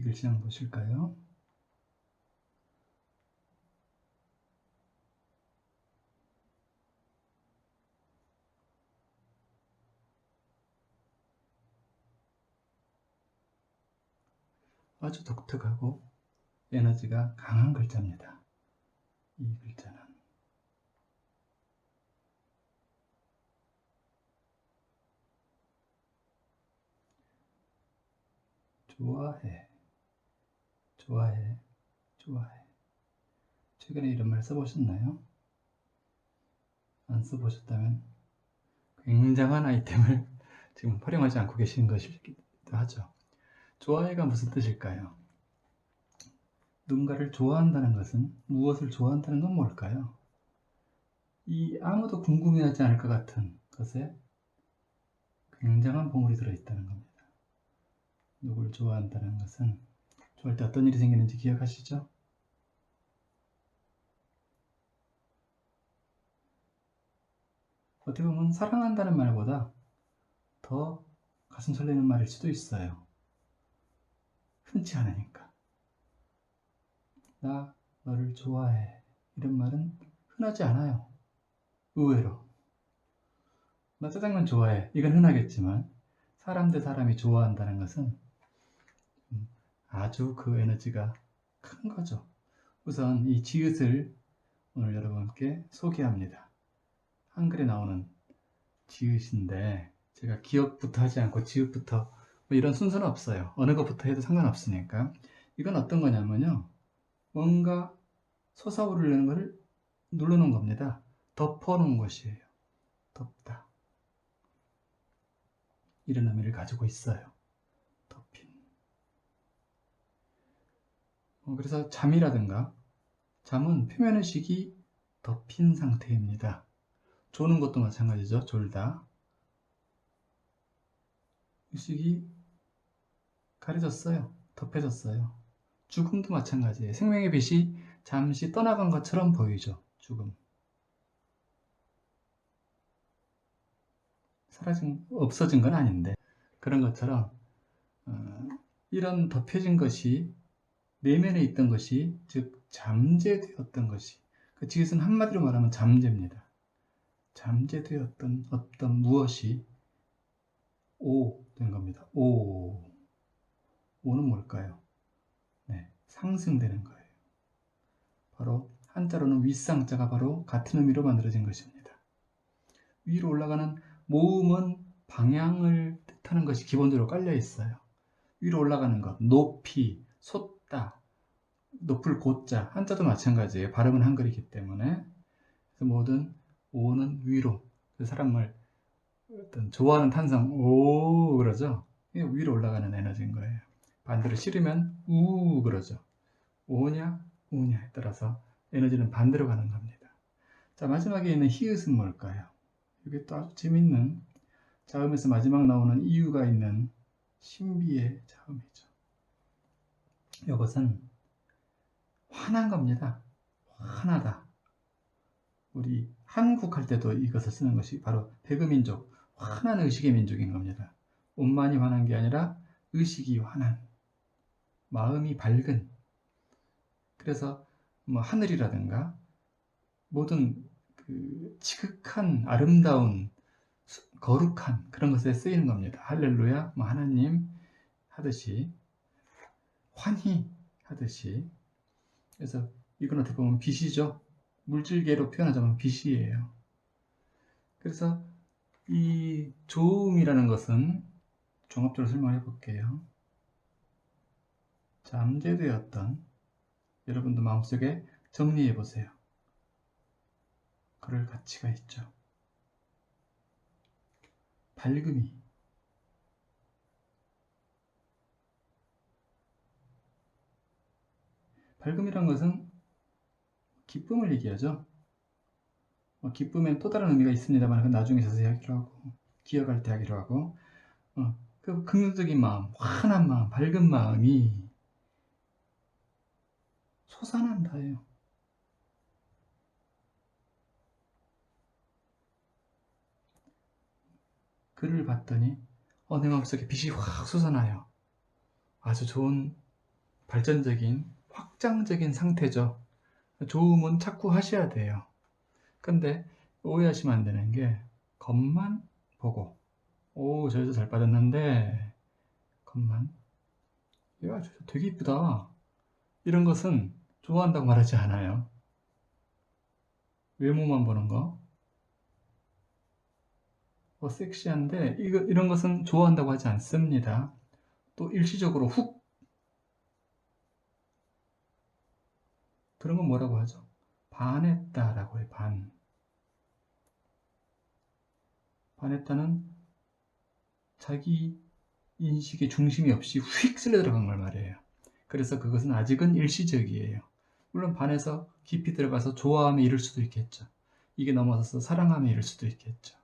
이 글씨 한번 보실까요? 아주 독특하고 에너지가 강한 글자입니다. 이 글자는 좋아해, 좋아해, 좋아해. 최근에 이런 말 써보셨나요? 안 써보셨다면 굉장한 아이템을 지금 활용하지 않고 계시는 것이기도 하죠. 좋아해가 무슨 뜻일까요? 누군가를 좋아한다는 것은, 무엇을 좋아한다는 건 뭘까요? 이 아무도 궁금해하지 않을 것 같은 것에 굉장한 보물이 들어있다는 겁니다. 누굴 좋아한다는 것은 좋아할 때 어떤 일이 생기는지 기억하시죠? 어떻게 보면 사랑한다는 말보다 더 가슴 설레는 말일 수도 있어요. 흔치 않으니까. 나 너를 좋아해. 이런 말은 흔하지 않아요. 의외로. 나 짜장면 좋아해. 이건 흔하겠지만 사람 대 사람이 좋아한다는 것은 아주 그 에너지가 큰 거죠. 우선 이 지읒을 오늘 여러분께 소개합니다. 한글에 나오는 지읒인데 제가 기억부터 하지 않고 지읒부터 뭐 이런 순서는 없어요. 어느 것부터 해도 상관없으니까. 이건 어떤 거냐면요. 뭔가 솟아오르는 것을 눌러놓은 겁니다. 덮어놓은 것이에요. 덮다. 이런 의미를 가지고 있어요. 덮인. 그래서 잠이라든가 잠은 표면의식이 덮인 상태입니다. 조는 것도 마찬가지죠. 졸다. 의식이 가려졌어요. 덮여졌어요. 죽음도 마찬가지예요. 생명의 빛이 잠시 떠나간 것처럼 보이죠. 죽음. 없어진 건 아닌데 그런 것처럼 이런 덮여진 것이 내면에 있던 것이 즉 잠재되었던 것이 그 지읒은 한마디로 말하면 잠재입니다. 잠재되었던 어떤 무엇이 오 된 겁니다. 오는 뭘까요? 네, 상승되는 거예요. 바로 한자로는 윗상자가 바로 같은 의미로 만들어진 것입니다. 위로 올라가는 모음은 방향을 뜻하는 것이 기본적으로 깔려 있어요. 위로 올라가는 것, 높이, 솟다, 높을 고자, 한자도 마찬가지예요. 발음은 한글이기 때문에. 그래서 모든 오는 위로. 사람을 어떤 좋아하는 탄성, 오 그러죠. 이게 위로 올라가는 에너지인 거예요. 반대로 싫으면 우 그러죠. 오냐, 우냐에 따라서 에너지는 반대로 가는 겁니다. 자, 마지막에 있는 히읗은 뭘까요? 이게 또 아주 재밌는 자음에서 마지막 나오는 이유가 있는 신비의 자음이죠. 이것은 화난 겁니다. 화나다. 우리 한국 할 때도 이것을 쓰는 것이 바로 배그민족, 화난 의식의 민족인 겁니다. 옷만이 화난 게 아니라 의식이 화난, 마음이 밝은. 그래서 뭐 하늘이라든가 모든 그 지극한 아름다운 거룩한 그런 것에 쓰이는 겁니다. 할렐루야, 뭐 하나님 하듯이 환희 하듯이. 그래서 이건 어떻게 보면 빛이죠. 물질계로 표현하자면 빛이에요. 그래서 이 조음이라는 것은 종합적으로 설명해 볼게요. 잠재되었던 여러분도 마음속에 정리해 보세요. 그럴 가치가 있죠. 밝음이. 밝음이란 것은 기쁨을 얘기하죠. 기쁨엔 또 다른 의미가 있습니다만 그건 나중에 자세히 하기로 하고 기억할 때 하기로 하고 그 긍정적인 마음, 환한 마음, 밝은 마음이 솟아난다예요. 글을 봤더니 내 마음속에 빛이 확 솟아나요. 아주 좋은 발전적인 확장적인 상태죠. 좋음은 자꾸 하셔야 돼요. 근데 오해하시면 안 되는 게 겉만 보고 저 여자 잘 빠졌는데 겉만 야, 저 여자 되게 이쁘다 이런 것은 좋아한다고 말하지 않아요. 외모만 보는 거 섹시한데 이런 것은 좋아한다고 하지 않습니다. 또 일시적으로 훅 그런 건 뭐라고 하죠? 반했다라고 해요. 반했다는 자기 인식의 중심이 없이 휙 쓸려 들어간 걸 말해요. 그래서 그것은 아직은 일시적이에요. 물론 반해서 깊이 들어가서 좋아함에 이를 수도 있겠죠. 이게 넘어서서 사랑함에 이를 수도 있겠죠.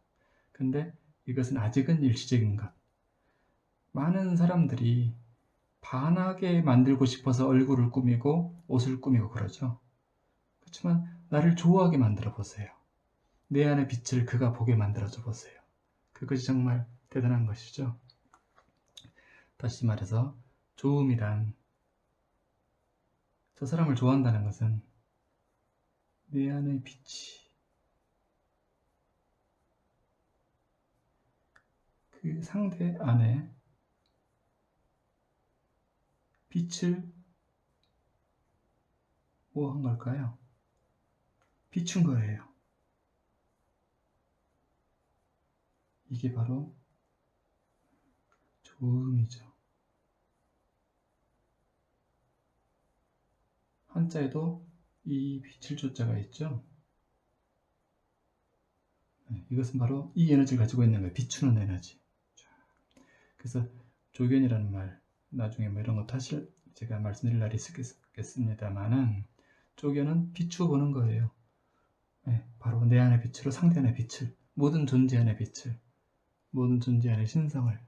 근데 이것은 아직은 일시적인 것. 많은 사람들이 반하게 만들고 싶어서 얼굴을 꾸미고 옷을 꾸미고 그러죠. 그렇지만 나를 좋아하게 만들어 보세요. 내 안의 빛을 그가 보게 만들어줘 보세요. 그것이 정말 대단한 것이죠. 다시 말해서 좋음이란 저 사람을 좋아한다는 것은 내 안의 빛이 그 상대 안에 빛을 뭐 한 걸까요? 비춘 거예요. 이게 바로 좋음이죠. 한자에도 이 빛을 조자가 있죠. 이것은 바로 이 에너지를 가지고 있는 거예요. 비추는 에너지. 그래서 조견이라는 말, 나중에 뭐 이런 것도 제가 말씀드릴 날이 있겠습니다만은 조견은 비추어 보는 거예요. 바로 내 안의 빛으로 상대 안의 빛을, 모든 존재 안의 빛을, 모든 존재 안의 신성을,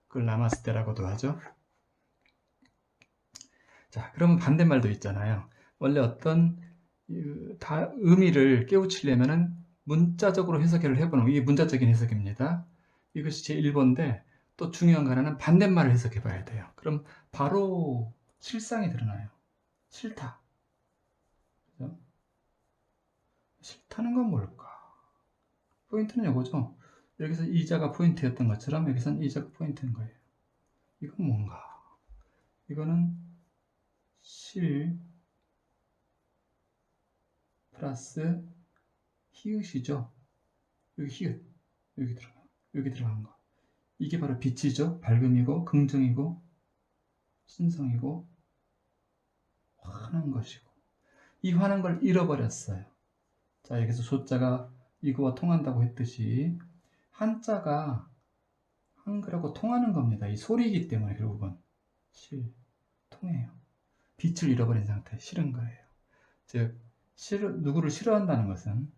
그걸 나마스테라고도 하죠. 자, 그러면 반대말도 있잖아요. 원래 어떤 의미를 깨우치려면은 문자적으로 해석을 해보는 이게 문자적인 해석입니다. 이것이 제 1번인데 또 중요한 거 하나는 반대말을 해석해 봐야 돼요. 그럼 바로 실상이 드러나요. 싫다. 그죠? 싫다는 건 뭘까? 포인트는 이거죠. 여기서 이자가 포인트였던 것처럼 여기서는 이자가 포인트인 거예요. 이건 뭔가? 이거는 실 플러스 히읗이죠. 여기 히읗, 여기 들어간 거. 이게 바로 빛이죠. 밝음이고 긍정이고 신성이고 환한 것이고 이 환한 걸 잃어버렸어요. 자, 여기서 조자가 이거와 통한다고 했듯이 한자가 한글하고 통하는 겁니다. 이 소리이기 때문에 결국은 통해요. 빛을 잃어버린 상태, 싫은 거예요. 즉 누구를 싫어한다는 것은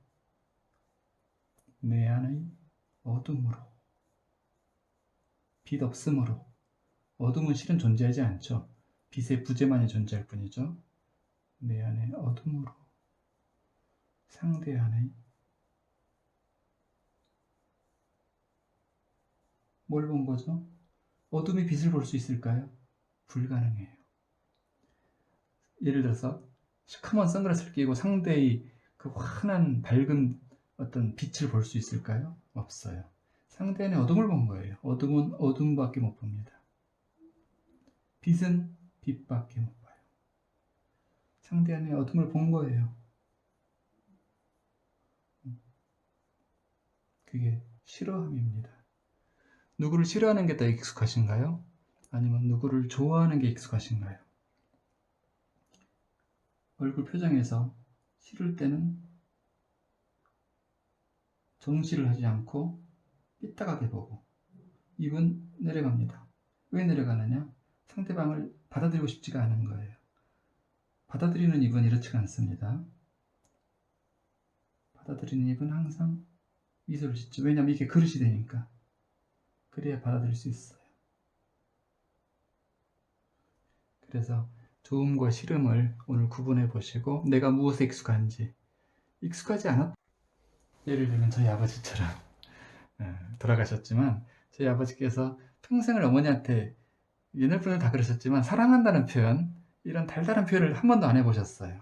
내 안의 어둠으로, 빛 없음으로, 어둠은 실은 존재하지 않죠. 빛의 부재만이 존재할 뿐이죠. 내 안의 어둠으로, 상대 안의 뭘 본 거죠? 어둠이 빛을 볼 수 있을까요? 불가능해요. 예를 들어서 시커먼 선글라스를 끼고 상대의 그 환한 밝은 어떤 빛을 볼 수 있을까요? 없어요. 상대 안에 어둠을 본 거예요. 어둠은 어둠밖에 못 봅니다. 빛은 빛밖에 못 봐요. 상대 안에 어둠을 본 거예요. 그게 싫어함입니다. 누구를 싫어하는 게 더 익숙하신가요? 아니면 누구를 좋아하는 게 익숙하신가요? 얼굴 표정에서 싫을 때는 정시를 하지 않고 삐딱하게 보고 입은 내려갑니다. 왜 내려가느냐? 상대방을 받아들이고 싶지가 않은 거예요. 받아들이는 입은 이렇지가 않습니다. 받아들이는 입은 항상 미소를 짓죠. 왜냐하면 이게 그릇이 되니까. 그래야 받아들일 수 있어요. 그래서 좋음과 싫음을 오늘 구분해 보시고 내가 무엇에 익숙한지, 익숙하지 않았 예를 들면 저희 아버지처럼 돌아가셨지만 저희 아버지께서 평생을 어머니한테 옛날 분들 다 그러셨지만 사랑한다는 표현 이런 달달한 표현을 한 번도 안 해보셨어요.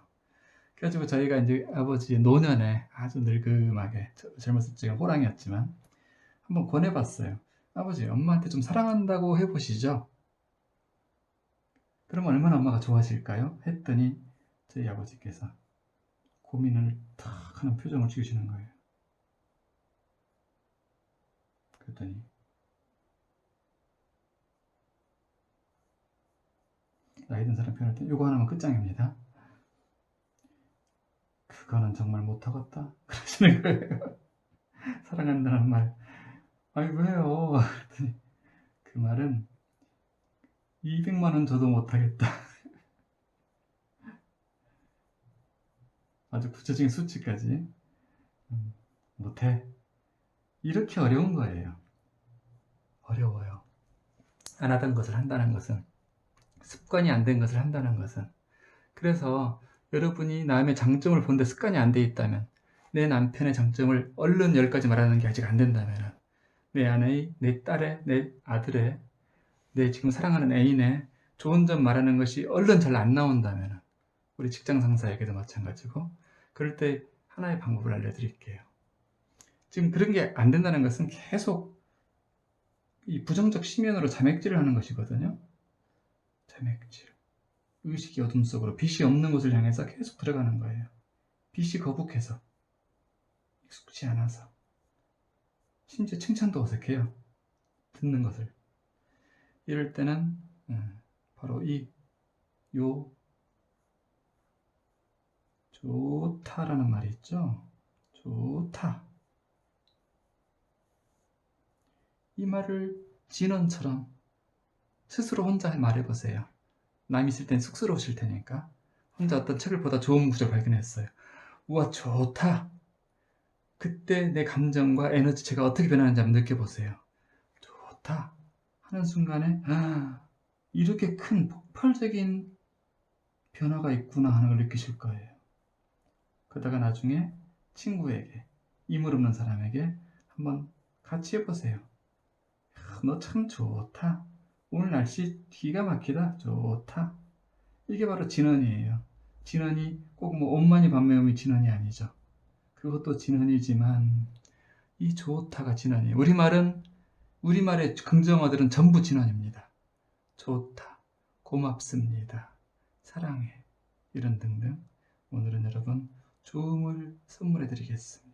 그래가지고 저희가 이제 아버지의 노년에 아주 늙음하게, 젊었을 적엔 호랑이였지만 한번 권해봤어요. 아버지, 엄마한테 좀 사랑한다고 해보시죠. 그러면 얼마나 엄마가 좋아하실까요? 했더니 저희 아버지께서 고민을 탁 하는 표정을 지으시는 거예요. 그랬더니 나이 든 사람 표현할 때 이거 하나만 끝장입니다. 그거는 정말 못하겠다 그러시는 거예요. 사랑한다는 말. 아니 왜요? 그랬더니 그 말은 200만 원 줘도 못하겠다. 아주 구체적인 수치까지. 못해. 이렇게 어려운 거예요. 어려워요. 안 하던 것을 한다는 것은, 습관이 안 된 것을 한다는 것은. 그래서 여러분이 남의 장점을 보는데 습관이 안 돼 있다면, 내 남편의 장점을 얼른 10가지 말하는 게 아직 안 된다면, 내 아내의, 내 딸의, 내 아들의, 내 지금 사랑하는 애인의 좋은 점 말하는 것이 얼른 잘 안 나온다면, 우리 직장 상사에게도 마찬가지고, 그럴 때 하나의 방법을 알려드릴게요. 지금 그런 게 안 된다는 것은 계속 이 부정적 심연으로 자맥질을 하는 것이거든요. 자맥질. 의식이 어둠 속으로 빛이 없는 곳을 향해서 계속 들어가는 거예요. 빛이 거북해서, 익숙치 않아서, 심지어 칭찬도 어색해요. 듣는 것을. 이럴 때는 바로 요 좋다라는 말이 있죠. 좋다. 이 말을 진언처럼 스스로 혼자 말해보세요. 남 있을 땐 쑥스러우실 테니까. 혼자 어떤 책을 보다 좋은 구절 발견했어요. 우와, 좋다. 그때 내 감정과 에너지체가 어떻게 변하는지 한번 느껴보세요. 좋다 하는 순간에 이렇게 큰 폭발적인 변화가 있구나 하는 걸 느끼실 거예요. 그러다가 나중에 친구에게, 인물 없는 사람에게 한번 같이 해보세요. 너 참 좋다. 오늘 날씨 기가 막히다. 좋다. 이게 바로 진언이에요. 진언이 꼭 뭐 옷만이 반매음이 진언이 아니죠. 그것도 진언이지만 이 좋다가 진언이에요. 우리말의 긍정어들은 전부 진언입니다. 좋다, 고맙습니다, 사랑해, 이런 등등. 오늘은 여러분 좋음을 선물해 드리겠습니다.